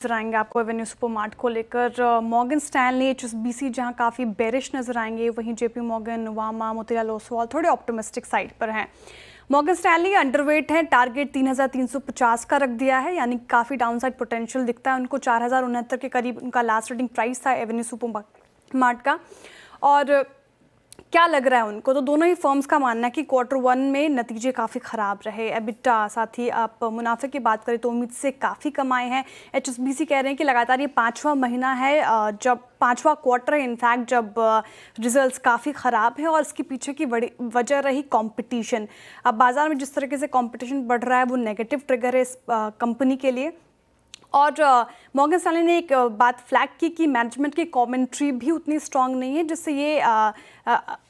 नजर आएंगे आपको एवेन्यू सुपरमार्ट को लेकर। मॉर्गन स्टैनली, एचएसबीसी जहां काफ़ी बेरिश नजर आएंगे, वहीं जेपी मॉर्गन, नवामा, मोतीलाल ओसवाल थोड़े ऑप्टिमिस्टिक साइड पर हैं। मॉर्गन स्टैनली अंडरवेट है, टारगेट 3,350 का रख दिया है, यानी काफ़ी डाउनसाइड पोटेंशियल दिखता है उनको। 4,069 के करीब उनका लास्ट रेटिंग प्राइस था एवेन्यू सुपरमार्ट का। और क्या लग रहा है उनको, तो दोनों ही फर्म्स का मानना है कि Q1 में नतीजे काफ़ी ख़राब रहे। एबिटा, साथ ही आप मुनाफे की बात करें तो उम्मीद से काफ़ी कम आए हैं। एचएसबीसी कह रहे हैं कि लगातार ये 5वां महीना है, जब 5वां क्वार्टर है इनफैक्ट, जब रिजल्ट्स काफ़ी ख़राब हैं, और इसके पीछे की बड़ी वजह रही कंपटीशन। अब बाज़ार में जिस तरीके से कंपटीशन बढ़ रहा है वो नेगेटिव ट्रिगर है इस कंपनी के लिए। और मॉर्गन स्टैनली ने एक बात फ्लैग की कि मैनेजमेंट की कमेंट्री भी उतनी स्ट्रांग नहीं है, जिससे ये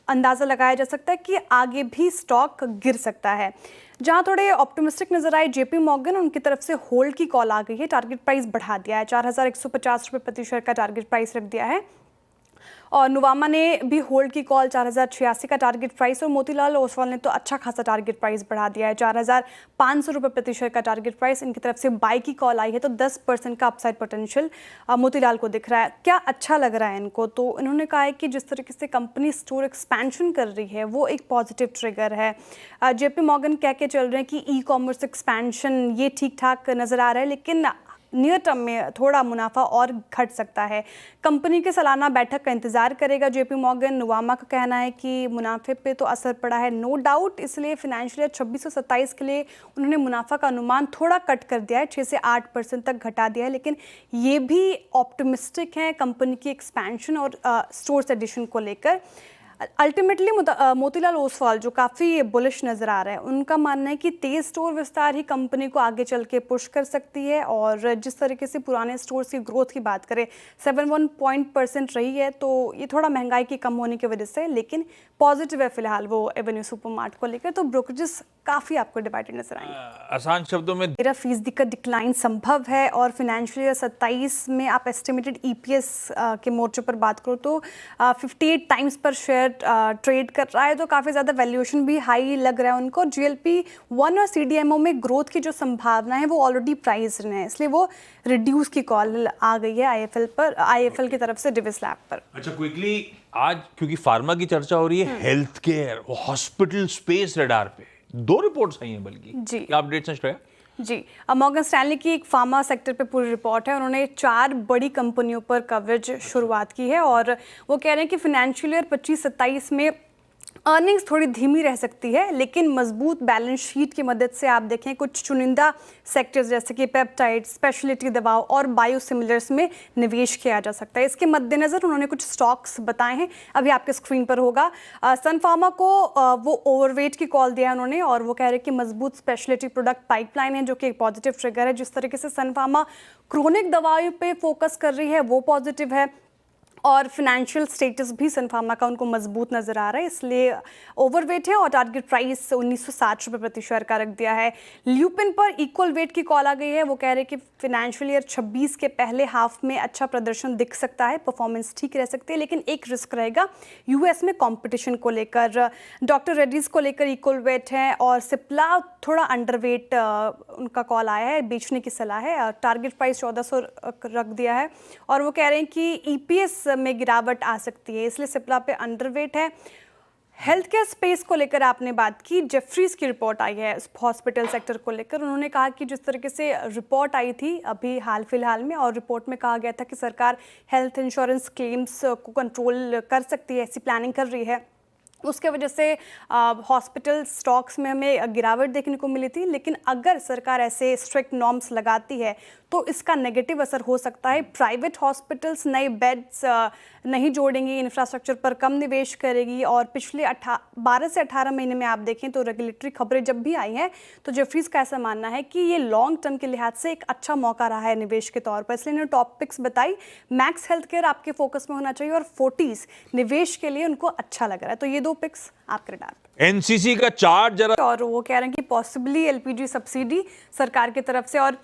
अंदाज़ा लगाया जा सकता है कि आगे भी स्टॉक गिर सकता है। जहां थोड़े ऑप्टिमिस्टिक नजर आए जेपी मॉर्गन, उनकी तरफ से होल्ड की कॉल आ गई है, टारगेट प्राइस बढ़ा दिया है, 4,150 रुपये प्रति शेयर का टारगेट प्राइस रख दिया है। और नुवामा ने भी होल्ड की कॉल, 4,086 का टारगेट प्राइस। और मोतीलाल ओसवाल ने तो अच्छा खासा टारगेट प्राइस बढ़ा दिया है, 4,500 रुपये प्रति शेयर का टारगेट प्राइस। इनकी तरफ से बाई की कॉल आई है, तो 10% का अपसाइड पोटेंशियल मोतीलाल को दिख रहा है। क्या अच्छा लग रहा है इनको, तो इन्होंने कहा है कि जिस तरीके से कंपनी स्टोर एक्सपेंशन कर रही है वो एक पॉजिटिव ट्रिगर है। जेपी मॉर्गन कह के चल रहे हैं कि ई कॉमर्स एक्सपेंशन ये ठीक ठाक नज़र आ रहा है, लेकिन नियर टर्म में थोड़ा मुनाफा और घट सकता है। कंपनी के सालाना बैठक का इंतजार करेगा जेपी मॉर्गन। नुवामा का कहना है कि मुनाफे पे तो असर पड़ा है नो डाउट, इसलिए फिनेंशियल ईयर 26-27 के लिए उन्होंने मुनाफा का अनुमान थोड़ा कट कर दिया है, 6 से 8% तक घटा दिया है, लेकिन ये भी ऑप्टिमिस्टिक है कंपनी की एक्सपेंशन और स्टोर्स एडिशन को लेकर। अल्टीमेटली मोतीलाल ओसवाल जो काफ़ी बुलिश नज़र आ रहा है, उनका मानना है कि तेज़ स्टोर विस्तार ही कंपनी को आगे चल के पुश कर सकती है। और जिस तरीके से पुराने स्टोर्स की ग्रोथ की बात करें 7.1% रही है, तो ये थोड़ा महंगाई की कम होने की वजह से, लेकिन पॉजिटिव है फिलहाल वो एवेन्यू सुपरमार्ट को लेकर। तो ब्रोकरेजेस काफ़ी आपको डिवाइडेड नजर आएंगे। आसान शब्दों में 13% का डिक्लाइन संभव है। और फिनेंशियल ईयर 27 में आप एस्टिमेटेड ईपीएस के मोर्चे पर बात करो तो 58 टाइम्स पर शेयर ट्रेड कर रहा है, तो काफ़ी ज़्यादा वैल्यूएशन भी हाई लग रहा है उनको। GLP-1 और CDMO में ग्रोथ की जो संभावना है वो ऑलरेडी प्राइस्ड है, इसलिए वो रिड्यूस की कॉल आ गई है आईएफएल की तरफ से डिविस लैब पर। अच्छा, क्विकली आज क्योंकि फार्मा की चर्चा हो रही है, health care, hospital space radar पे 2 रिपोर्ट्स आई हैं, बल्कि जी क्या अपडेट्स हैं श्रेया? जी, मॉर्गन स्टैनली की एक फार्मा सेक्टर पे पूरी रिपोर्ट है। उन्होंने 4 बड़ी कंपनियों पर कवरेज शुरुआत की है, और वो कह रहे हैं कि फिनेंशियल ईयर 25-27 में अर्निंग्स थोड़ी धीमी रह सकती है, लेकिन मजबूत बैलेंस शीट की मदद से आप देखें कुछ चुनिंदा सेक्टर्स जैसे कि पेप्टाइड, स्पेशलिटी दवाओं और बायोसिमिलर्स में निवेश किया जा सकता है। इसके मद्देनज़र उन्होंने कुछ स्टॉक्स बताए हैं, अभी आपके स्क्रीन पर होगा। सन फार्मा को वो ओवरवेट की कॉल दिया है उन्होंने, और वो कह रहे हैं कि मजबूत स्पेशलिटी प्रोडक्ट पाइपलाइन है, जो कि एक पॉजिटिव ट्रिगर है। जिस तरीके से सन फार्मा क्रोनिक दवाओं पर फोकस कर रही है वो पॉजिटिव है, और फिनेंशियल स्टेटस भी सन फार्मा का उनको मजबूत नज़र आ रहा है, इसलिए ओवरवेट है। और टारगेट प्राइस 1960 रुपये प्रति शेयर का रख दिया है। ल्यूपिन पर इक्वल वेट की कॉल आ गई है, वो कह रहे हैं कि फिनेंशियल ईयर 26 के पहले हाफ में अच्छा प्रदर्शन दिख सकता है, परफॉर्मेंस ठीक रह सकती है, लेकिन एक रिस्क रहेगा यूएस में कंपटीशन को लेकर। डॉक्टर रेड्डीज को लेकर इक्वल वेट है, और सिप्ला थोड़ा अंडरवेट उनका कॉल आया है, बेचने की सलाह है। टारगेट प्राइस 1400 रख दिया है, और वो कह रहे हैं कि ईपीएस में गिरावट आ सकती है, इसलिए सिप्ला पे अंडरवेट है। हेल्थ केयर स्पेस को लेकर आपने बात की, जेफरीज की रिपोर्ट आई है हॉस्पिटल सेक्टर को लेकर। उन्होंने कहा कि जिस तरीके से रिपोर्ट आई थी अभी हाल फिलहाल में, और रिपोर्ट में कहा गया था कि सरकार हेल्थ इंश्योरेंस क्लेम्स को कंट्रोल कर सकती है, ऐसी प्लानिंग कर रही है, उसके वजह से हॉस्पिटल स्टॉक्स में हमें गिरावट देखने को मिली थी। लेकिन अगर सरकार ऐसे स्ट्रिक्ट नॉर्म्स लगाती है तो इसका नेगेटिव असर हो सकता है। प्राइवेट हॉस्पिटल्स नए बेड्स नहीं जोड़ेंगी, इंफ्रास्ट्रक्चर पर कम निवेश करेगी, और पिछले 12 से 18 महीने में आप देखें तो रेगुलेटरी खबरें जब भी आई हैं तो जेफरीज का ऐसा मानना है कि ये लॉन्ग टर्म के लिहाज से एक अच्छा मौका रहा है निवेश के तौर पर, इसलिए इन्होंने टॉप पिक्स बताई। मैक्स हेल्थ केयर आपके फोकस में होना चाहिए, और फोर्टीज निवेश के लिए उनको अच्छा लग रहा है, तो ये 2 पिक्स आपके रडार पर। एनसीसी का चार्ट जरा, और वो कह रहे हैं कि पॉसिबली एलपीजी सब्सिडी सरकार की तरफ से, और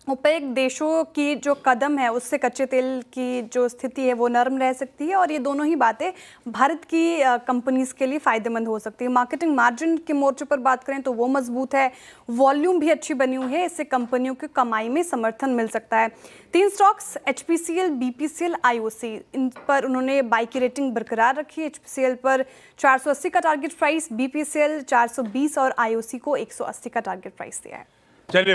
ओपेक देशों की जो कदम है उससे कच्चे तेल की जो स्थिति है वो नरम रह सकती है और ये दोनों ही बातें भारत की कंपनीज के लिए फ़ायदेमंद हो सकती है। मार्केटिंग मार्जिन के मोर्चे पर बात करें तो वो मजबूत है, वॉल्यूम भी अच्छी बनी हुई है, इससे कंपनियों की कमाई में समर्थन मिल सकता है। 3 स्टॉक्स HPCL, BPCL, IOC, इन पर उन्होंने बाई की रेटिंग बरकरार रखी। HPCL पर 480 का टारगेट प्राइस, BPCL 420 और IOC को 180 का टारगेट प्राइस दिया है। चलिए भाई।